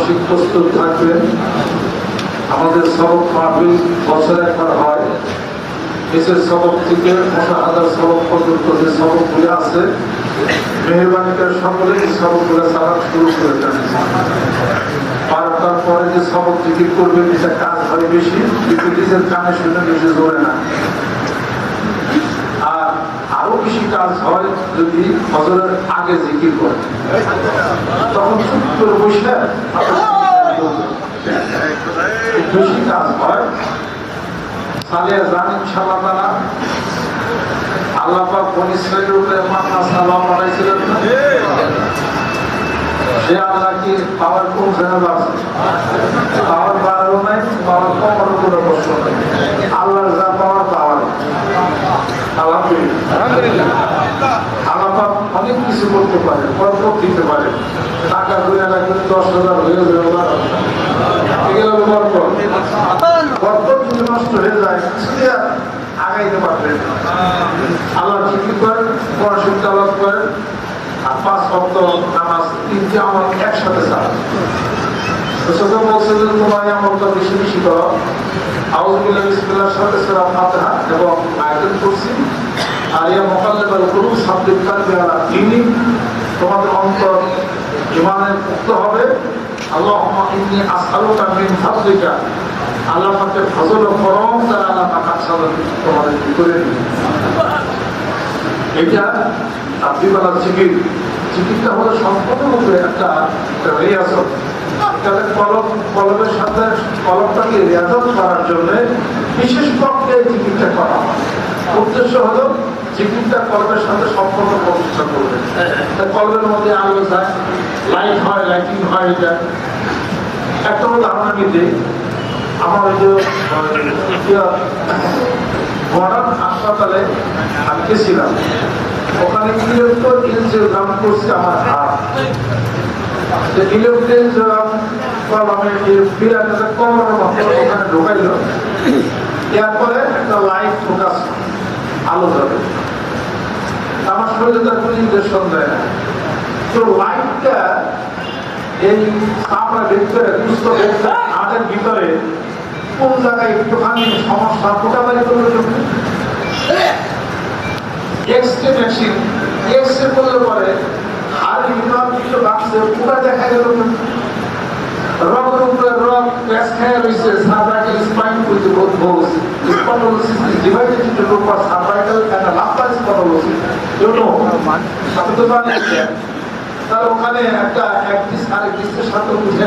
মানসিক প্রস্তুত থাকবেন। আমাদের সবক মাহফিল বছরে একবার হয়। বিশেষ সবক থেকে মুশাহাদার সবক পর্যন্ত যে সবকগুলি আছে, মেহরবানি করে সকলে এই সবকগুলো চালানো শুরু করে দেন। বারোটার পরে যে সবক জিকির করবেন এটা কাজ হয় বেশি, কিন্তু নিজের কানে শুনে নিজে জোরে না। আর আরো বেশি কাজ হয় যদি ফজরের আগে জিকির করে, তখন চুপ করে বসে বেশি কাজ হয়। সালিয়া জান ইনশাআল্লাহ তাআলা আল্লাহ পাক বনি ইসরাঈলের উপরে মান্না সালাম বানাইছিলেন না? সে আল্লাহ কি পাওয়ার কোন জায়গা আছে? পাওয়ার বাড়ানো নাই, পাওয়ার কমার উপরে বসলো নাই। আল্লাহর যা পাওয়ার পাওয়ার। আলহামদুলিল্লাহ। আল্লাহ পাক অনেক কিছু করতে পারে, বরকত দিতে পারে। টাকা ঘুরে রাখলে 10,000 হয়ে যাবে, এগুলো বরকত। বরকত যদি নষ্ট হয়ে যায় সেটা আগাইতে পারবেন। আল্লাহ জিকির করেন, কোরআন তেলাওয়াত করেন, আর 5 ওয়াক্ত নামাজ 3টি আমল একসাথে চালান। রাসূল বলেছেন তোমরা এই আমলটা বেশি বেশি করো। আউযু বিল্লাহি বিসমিল্লাহির সাথে সূরা ফাতিহা এবং আয়াতুল কুরসি আর ইয়া মুকাল্লিবাল কুলুব সাব্বিত কালবি আলা দীনিক। তোমাদের অন্তর ঈমানের মুক্ত হবে। আল্লাহুম্মা ইন্নী আসআলুকা মিন ফাদলিকা, আল্লাহ পাকের ফজল ও করম দ্বারা আল্লাহ পাক সাধন তোমাদের করে দিন। এটা রাত্রিবেলা জিকির। জিকিরটা হলো সম্পূর্ণরূপে একটা রিয়াজত। তাহলে কলমের সাথে কলমটাকে রিয়াজত করার জন্য বিশেষ প্রক্রিয়ায় জিকিরটা করা হয়। উদ্দেশ্য হলো জিকিরটা কলমের সাথে সম্পূর্ণ প্রতিষ্ঠা করবে। কলমের মধ্যে আলো যায়, লাইট হয়, লাইটিং হয়। এটা একটা উদাহরণ আমি দিই। আমার ওই যে মডার্ন হাসপাতালে আমি গেছিলাম, ওখানে ইলেকট্রোএনজিওগ্রাম করছে আমার হাত। ইলেকট্রোএনজিওগ্রাম আমি বিরাট একটা কমরের মতো ওখানে ঢোকাইল। এরপরে একটা লাইট ফোকাস আলো যাবে, আমার শরীরে তার কোনো ইনজেকশন দেয় না। তো লাইটটা এই চামড়া ভিতরে সুস্থ হাতের ভিতরে কোন জায়গায় একটুখানি সমস্যা মোটামুটি করলে এক্সরে মেশিন এক্সরে করলে পরে আর কিছু লাগছে পুরো দেখা গেল রগের উপরে রগ প্যাচ খেয়ে রয়েছে। সার্ভাইকাল স্পাইন করতে বলছে spondylosis divided into two parts, cervical and lumbar spondylosis. You know আপনি তো জানেন। তার ওখানে একটা এক পিস আরেক পিসের সাথে